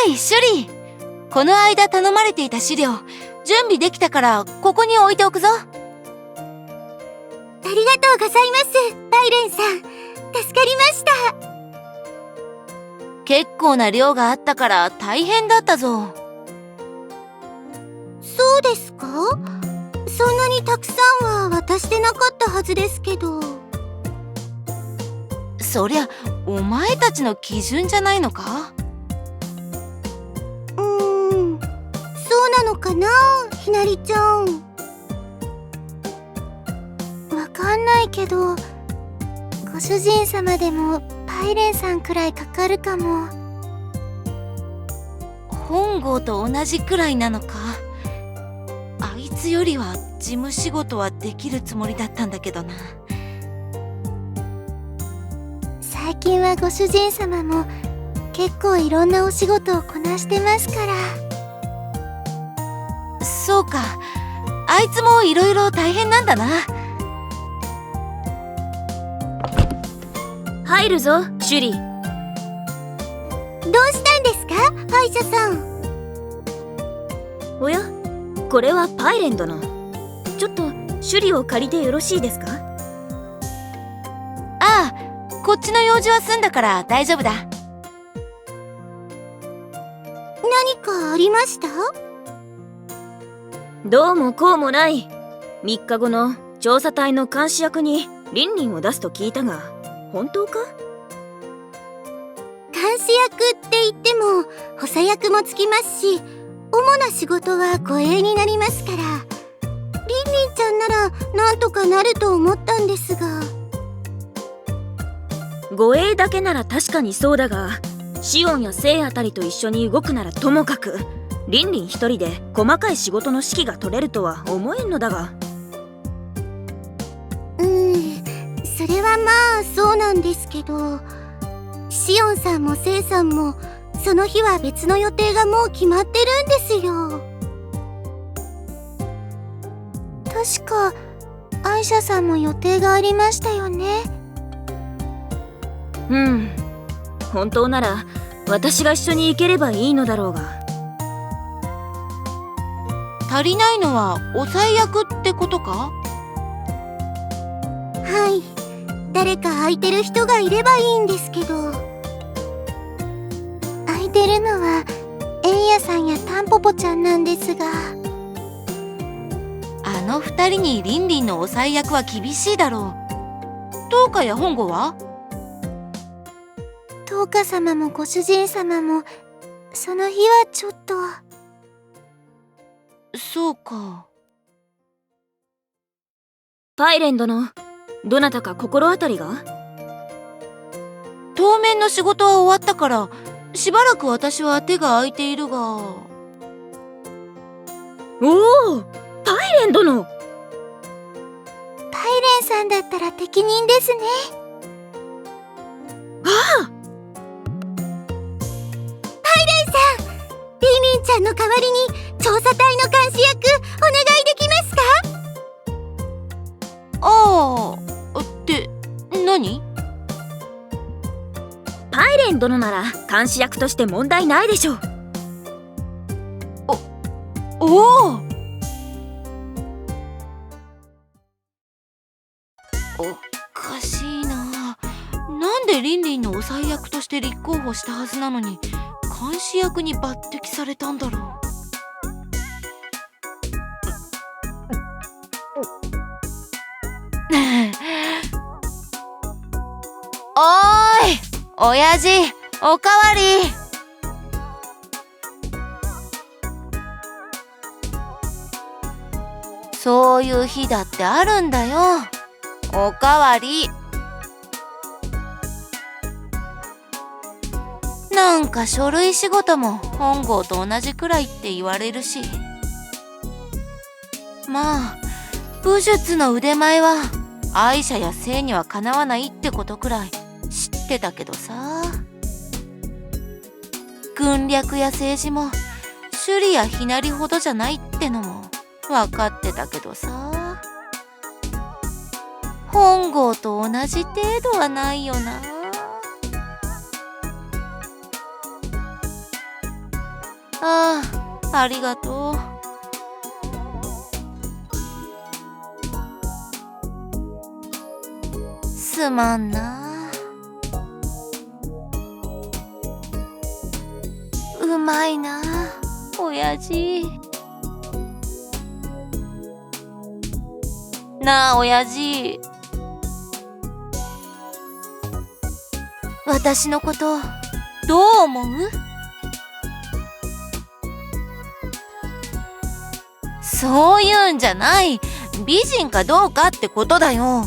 い、シュリー。この間頼まれていた資料、準備できたからここに置いておくぞ。ありがとうございます、パイレンさん。助かりました。結構な量があったから大変だったぞ。そうですか？そんなにたくさんは渡してなかったはずですけど。そりゃお前たちの基準じゃないのか？そうなのかな、ひなりちゃん。わかんないけど、ご主人様でもパイレンさんくらいかかるかも。本郷と同じくらいなのか。あいつよりは事務仕事はできるつもりだったんだけどな。最近はご主人様も結構いろんなお仕事をこなしてますから。そうか、あいつもいろいろ大変なんだな。入るぞ、シュリー。どうしたんですか、歯医者さん。おや、これはパイレン殿。ちょっとシュリを借りてよろしいですか？ああ、こっちの用事は済んだから大丈夫だ。何かありました？どうもこうもない。3日後の調査隊の監視役にリンリンを出すと聞いたが、本当か？監視役って言っても補佐役もつきますし、主な仕事は護衛になりますから、リンリンちゃんならなんとかなると思ったんですが。護衛だけなら確かにそうだが、シオンやセイあたりと一緒に動くならともかく、リンリン一人で細かい仕事の指揮が取れるとは思えんのだが。それはまあそうなんですけど、シオンさんもセイさんもその日は別の予定がもう決まってるんですよ。確かアイシャさんも予定がありましたよね。本当なら私が一緒に行ければいいのだろうが。足りないのは抑え役ってことか？はい、誰か空いてる人がいればいいんですけど。空いてるのはエンヤさんやタンポポちゃんなんですが。あの二人にリンリンの抑え役は厳しいだろう。トウカや本郷は？トウカ様もご主人様もその日はちょっと。そうか。パイレン殿、どなたか心当たりが？当面の仕事は終わったからしばらく私は手が空いているが。おお、パイレン殿。パイレンさんだったら適任ですね。ああ、リンリンちゃんの代わりに調査隊の監視役お願いできますか？ああ、って何？パイレン殿なら監視役として問題ないでしょう。おお、おかしいな。なんでリンリンの抑え役として立候補したはずなのに監視役に抜擢されたんだろう。おーい、親父、おかわり。そういう日だってあるんだよ。おかわり。なんか書類仕事も本郷と同じくらいって言われるし。まあ武術の腕前はアイシャやセイにはかなわないってことくらい知ってたけどさ。軍略や政治も首里やひなりほどじゃないってのも分かってたけどさ。本郷と同じ程度はないよな。ああ、ありがとう。すまんな。うまいな、親父。なあ、親父。私のことどう思う？そういうんじゃない。美人かどうかってことだよ。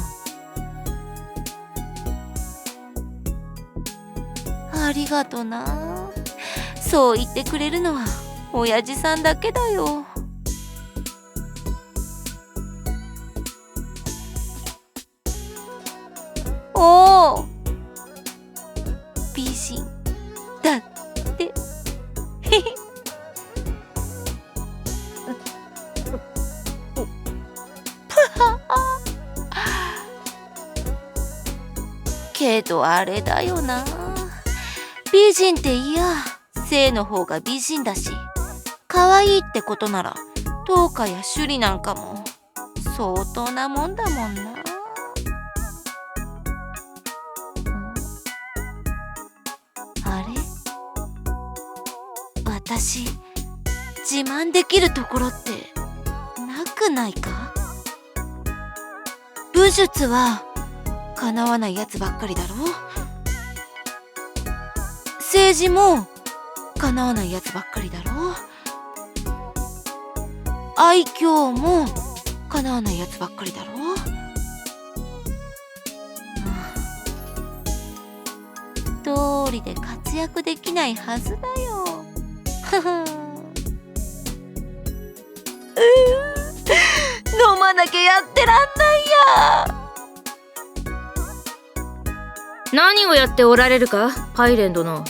ありがとな。そう言ってくれるのは親父さんだけだよ。おお、美人だってへへ。けどあれだよな、美人っていや性の方が美人だし、可愛いってことならトウカやシュリなんかも相当なもんだもんな。あれ、私自慢できるところってなくないか？武術はかなわないやつばっかりだろ。政治もかなわないやつばっかりだろ。愛嬌もかなわないやつばっかりだろ。どうりで活躍できないはずだよ。飲まなきゃやってらんないや。何をやっておられるか、パイレン殿。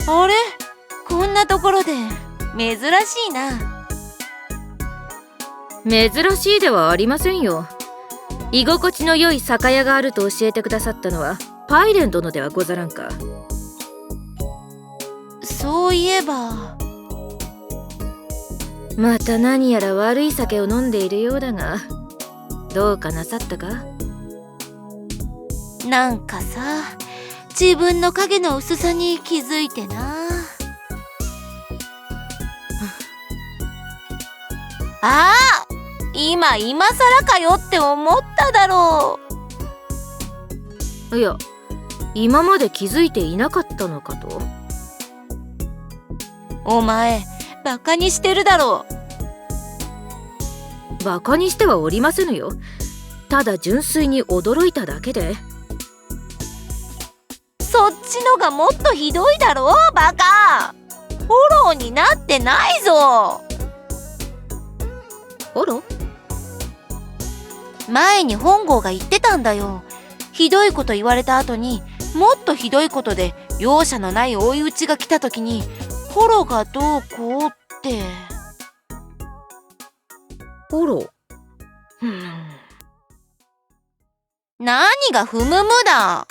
あれ、こんなところで珍しいな。珍しいではありませんよ。居心地の良い酒屋があると教えてくださったのはパイレン殿ではござらんか。そういえばまた何やら悪い酒を飲んでいるようだが、どうかなさったか？なんかさ、自分の影の薄さに気づいてな。ああ、今更かよって思っただろいや、今まで気づいていなかったのかと。お前バカにしてるだろ。バカにしてはおりませぬよ。ただ純粋に驚いただけで。そっちのがもっとひどいだろ、バカ。フォローになってないぞ。あら？前に本郷が言ってたんだよ。ひどいこと言われた後にもっとひどいことで容赦のない追い打ちが来た時にフォローがどうこうって。フォロー？何がふむむだ。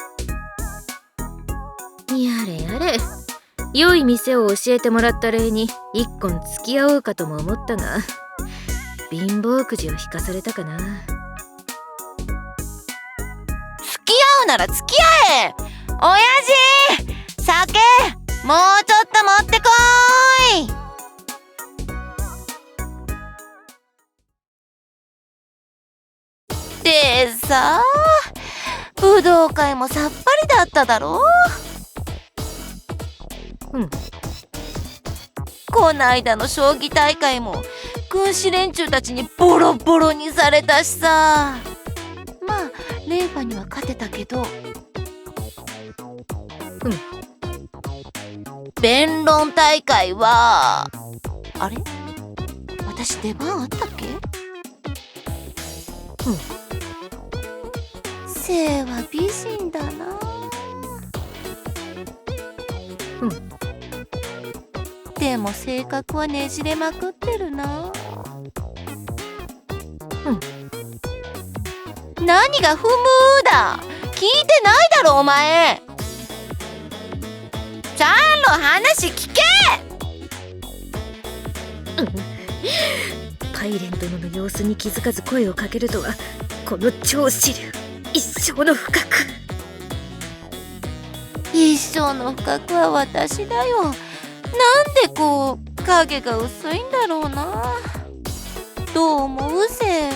やれやれ、良い店を教えてもらった礼に一本付き合おうかとも思ったが、貧乏くじを引かされたかな。付き合うなら付き合え。親父、酒もうちょっと持ってこーい。でさ、武道会もさっぱりだっただろ。こないだの将棋大会も軍師連中たちにボロボロにされたしさ。まあレイファには勝てたけど、弁論大会はあれ、私出番あったっけ？性は美人だな。でも性格はねじれまくってるな。何がふむーだ。聞いてないだろお前。ちゃんと話聞け。パイレン殿の様子に気づかず声をかけるとは、この超支流、一生の不覚。一生の不覚は私だよ。なんでこう影が薄いんだろうな。どう思うせ？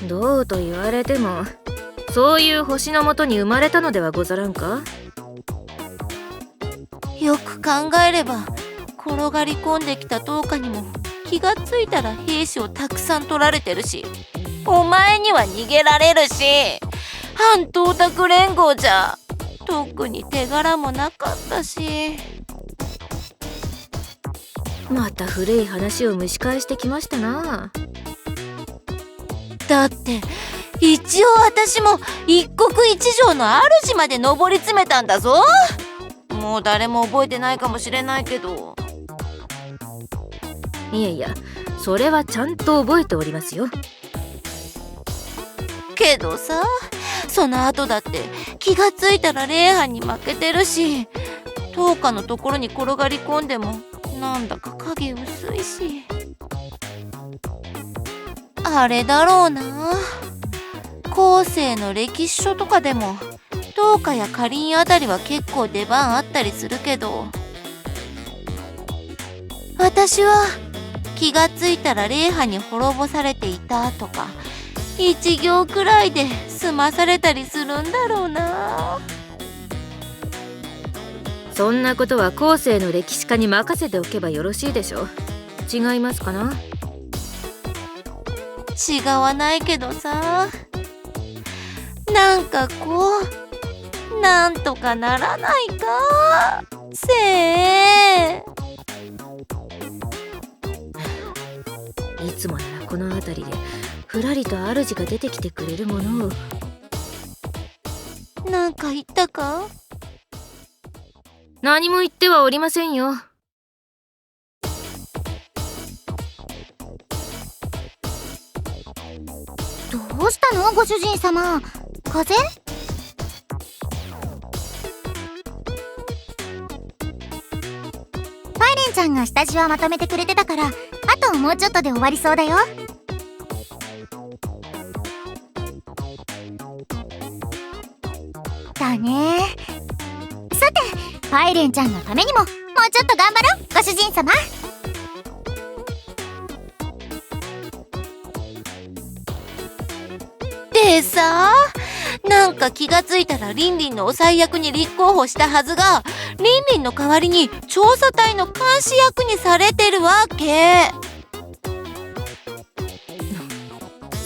どうと言われても、そういう星のもとに生まれたのではござらんか？よく考えれば転がり込んできた10日にも気がついたら兵士をたくさん取られてるし、お前には逃げられるし、反東卓連合じゃ特に手柄もなかったし。また古い話を蒸し返してきましたな。だって一応私も一国一城の主まで上り詰めたんだぞ。もう誰も覚えてないかもしれないけど。いやいや、それはちゃんと覚えておりますよ。けどさ、その後だって気がついたら霊派に負けてるし、10日のところに転がり込んでもなんだか影薄いし。あれだろうな、後世の歴史書とかでも10日やかりんあたりは結構出番あったりするけど、私は気がついたら霊派に滅ぼされていたとか一行くらいで済まされたりするんだろうな。そんなことは後世の歴史家に任せておけばよろしいでしょう。違いますかな？違わないけどさ、なんかこうなんとかならないかせー。いつもならこの辺りでふらりと主が出てきてくれるものを。なんか言ったか？何も言ってはおりませんよ。どうしたのご主人様、風邪？パイレンちゃんが下地はまとめてくれてたから、あともうちょっとで終わりそうだよ。だね。さて、パイレンちゃんのためにももうちょっと頑張ろうご主人様。でさ、なんか気がついたらリンリンのお裁役に立候補したはずが、リンリンの代わりに調査隊の監視役にされてるわけ。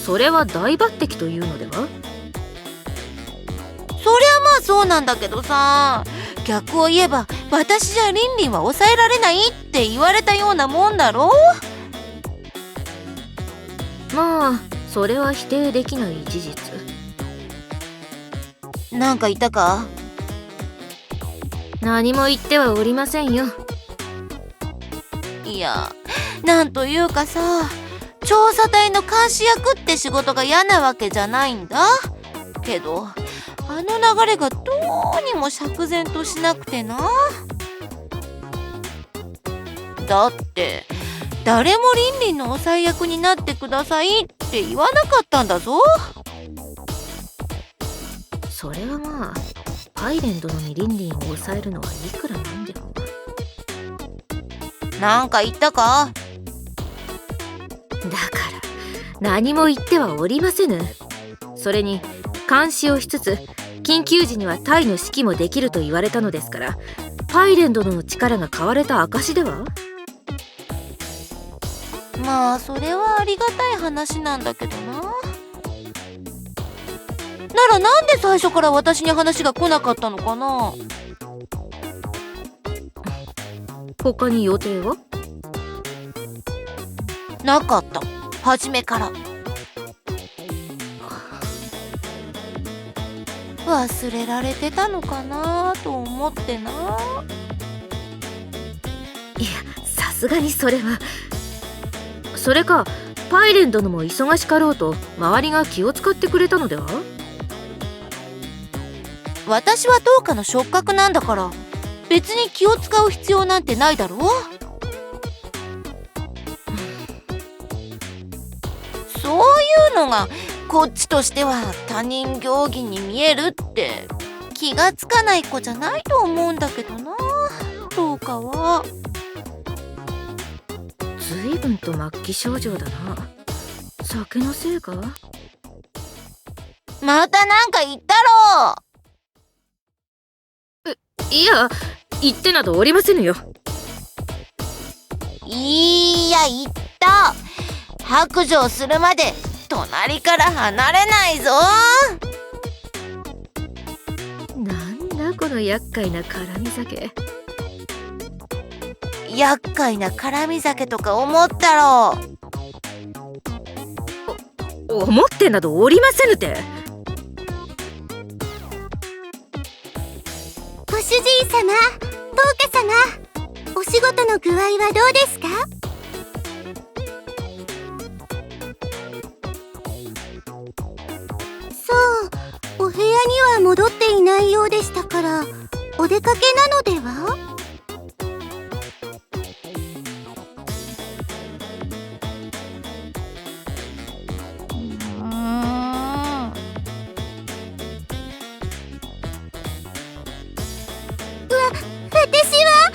それは大抜擢というのでは？そりゃまあそうなんだけどさ、逆を言えば私じゃリンリンは抑えられないって言われたようなもんだろ。まあそれは否定できない事実。なんか言ったか？何も言ってはおりませんよ。いや、なんというかさ、調査隊の監視役って仕事が嫌なわけじゃないんだけど、あの流れがどうにも釈然としなくてな。だって誰もリンリンのお裁役になってくださいって言わなかったんだぞ。それはまあパイレン殿にリンリンを抑えるのはいくらなんでも。なんか言ったか？だから何も言ってはおりませぬ。それに監視をしつつ緊急時には隊の指揮もできると言われたのですから、パイレン殿の力が買われた証では？まあそれはありがたい話なんだけどな。ならなんで最初から私に話が来なかったのかな。他に予定は？なかった、初めから。忘れられてたのかなと思ってな。いや、さすがにそれは。それかパイレン殿も忙しかろうと周りが気を使ってくれたのでは？私は10日の触覚なんだから、別に気を使う必要なんてないだろう。のがこっちとしては他人行儀に見えるって気がつかない子じゃないと思うんだけどな。どうかは。随分と末期症状だな。酒のせいか？またなんか言ったろ。いや、言ってなどおりませぬよ。いや言った。白状するまで隣から離れないぞ。なんだこの厄介な絡み酒。厄介な絡み酒とか思ったろ。思ってなどおりませぬて。ご主人様、当家様、お仕事の具合はどうですか？そう、お部屋には戻っていないようでしたから、お出かけなのでは？私は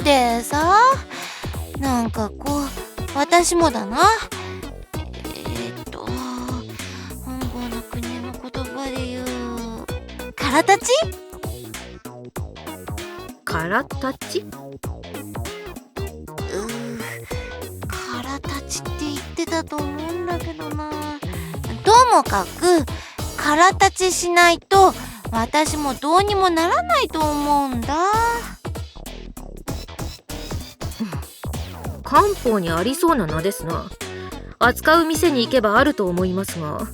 でさ、なんかこう私もだな。本郷の国の言葉で言うからたち？からたち？からたちって言ってたと思うんだけどな。ともかくからたちしないと私もどうにもならないと思うんだ。漢方にありそうな名ですな。扱う店に行けばあると思いますが。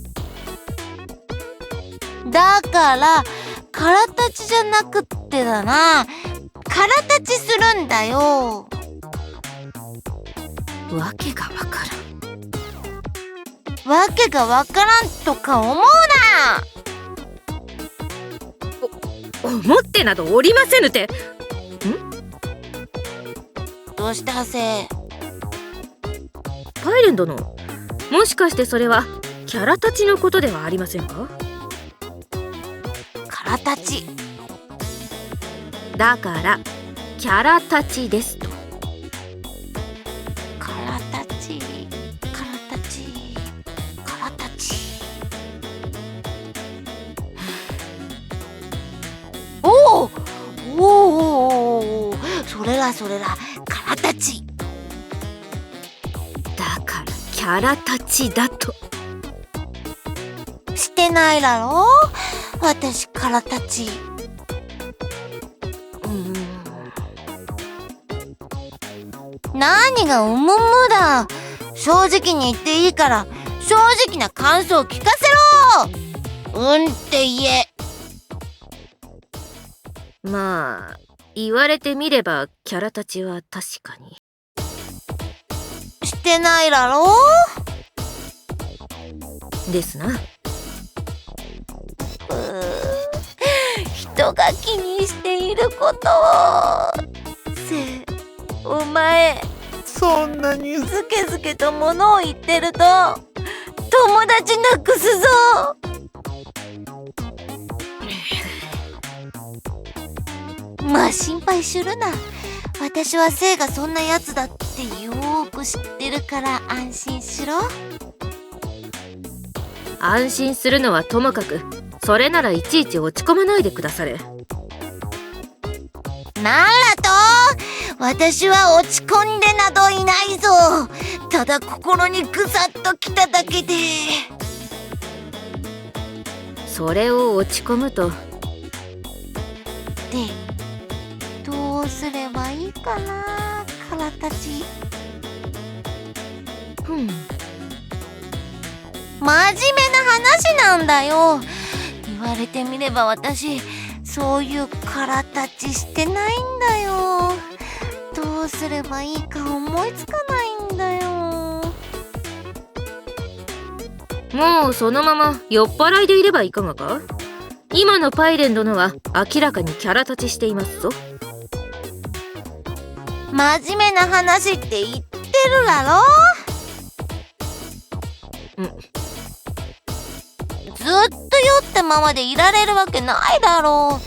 だからからたちじゃなくってだな、からたちするんだよ。わけがわからん。わけがわからんとか思うな。思ってなどおりませぬて。どうしたハセ？パイレン殿、もしかしてそれはキャラたちのことではありませんか？からたちだからキャラたちですと。からたちからたちからたち。おおおお、それらそれらからたち。だからキャラたちだと。してないだろ私からたち。何がうむむだ。正直に言っていいから正直な感想を聞かせろ。うんって言え。まあ言われてみればキャラたちは確かに。してないだろですな。人が気にしていることをお前そんなにずけずけと物を言ってると友達なくすぞ。まあ心配するな。私は聖がそんなやつだってよーく知ってるから安心しろ。安心するのはともかく、それならいちいち落ち込まないでくだされ。なんらと私は落ち込んでなどいないぞ。ただ心にぐさっときただけで。それを落ち込むと。でどうすればいいかな、からたち。真面目な話なんだよ。言われてみれば私そういうからたちしてないんだよ。どうすればいいか思いつかないんだよ。もうそのまま酔っ払いでいればいかがか。今のパイレン殿は明らかにキャラ立ちしていますぞ。真面目な話って言ってるだろ。ずっと酔ったままでいられるわけないだろう。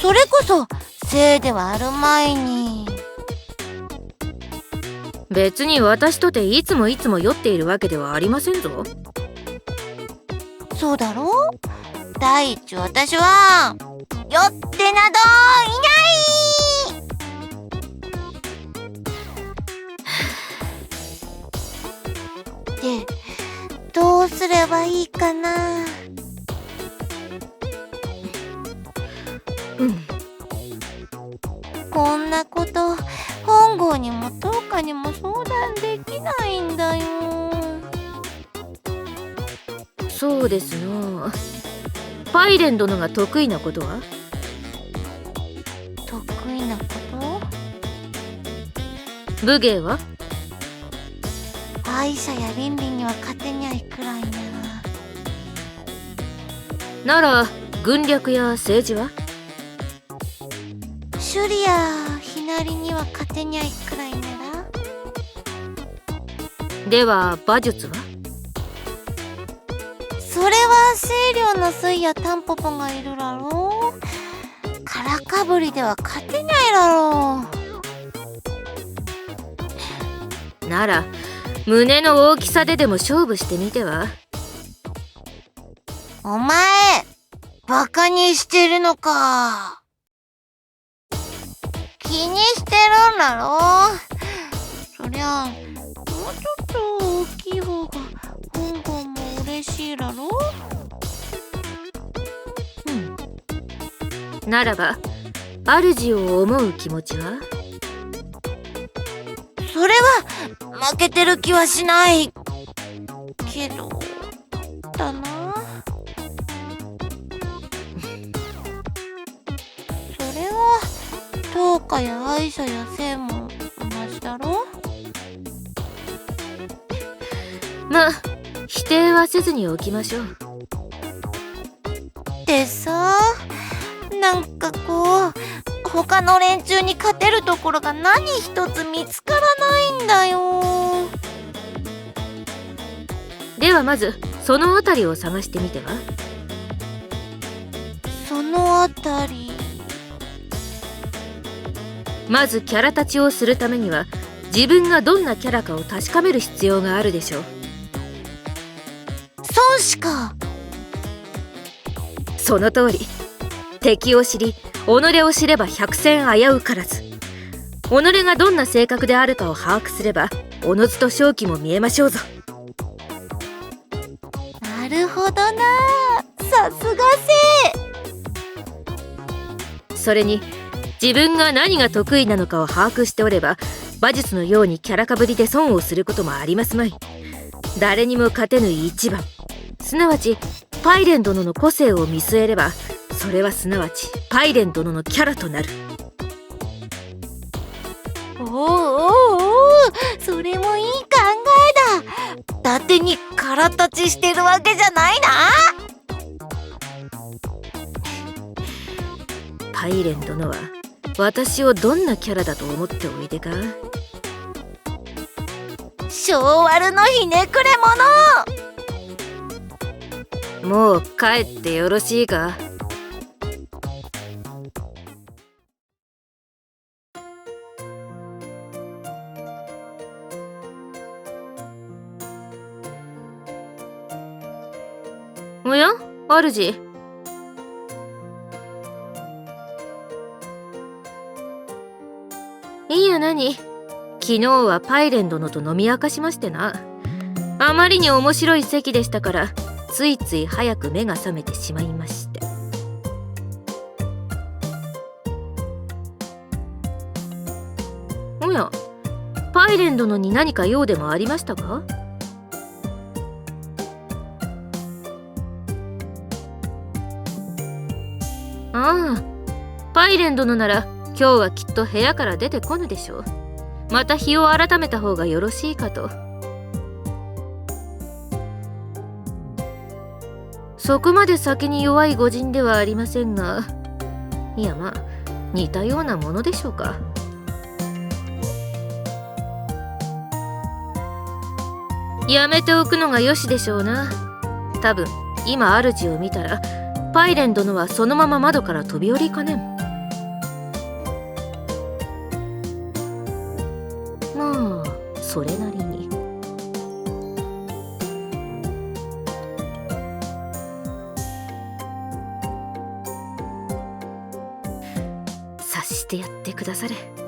それこそせいではあるまいに。別に私とていつも酔っているわけではありませんぞ。そうだろう。第一私は酔ってなどいないで、どうすればいいかな。こんなこと本郷にも東花にも相談できないんだよ。そうですの。パイレン殿が得意なことは？得意なこと？武芸は？アイシャやリンリンには勝てにゃいくらいなら軍略や政治は？シュリやヒナリには勝てにゃいくらいなら。では馬術は？それは清涼のスイやタンポポがいるだろう。からかぶりでは勝てないだろう。なら胸の大きさででも勝負してみては？お前バカにしてるのか。気にしてるんだろ。そりゃもうちょっと大きい方が本郷も嬉しいだろ。ならば主を思う気持ちは？それは負けてる気はしないけどだな。それは東花やアイシャやセイも同じだろ。まあ否定はせずにおきましょう。でさ、なんかこう他の連中に勝てるところが何一つ見つからないんだよ。ではまずそのあたりを探してみては？そのあたり。まずキャラ立ちをするためには自分がどんなキャラかを確かめる必要があるでしょう。孫子か。その通り。敵を知り己を知れば百戦危うからず。己がどんな性格であるかを把握すればおのずと勝機も見えましょうぞ。なるほどな。さすがせい。それに自分が何が得意なのかを把握しておれば馬術のようにキャラかぶりで損をすることもありますまい。誰にも勝てぬ一番、すなわちパイレン殿の個性を見据えればそれはすなわちパイレン殿のキャラとなる。おうおうおう、それもいい考えだ。伊達に空立ちしてるわけじゃないな。パイレン殿は私をどんなキャラだと思っておいでか。性悪のひねくれ者。もう帰ってよろしいか。おや、主。いいや何。昨日はパイレン殿と飲み明かしましてな。あまりに面白い席でしたからついつい早く目が覚めてしまいまして。おや、パイレン殿に何か用でもありましたか？ああ、パイレン殿なら今日はきっと部屋から出てこぬでしょう。また日を改めた方がよろしいかと。そこまで酒に弱い御仁ではありませんが、いやまあ似たようなものでしょうか。やめておくのがよしでしょうな。多分今主を見たらパイレン殿はそのまま窓から飛び降りかねん。まあそれなりに。察してやってくだされ。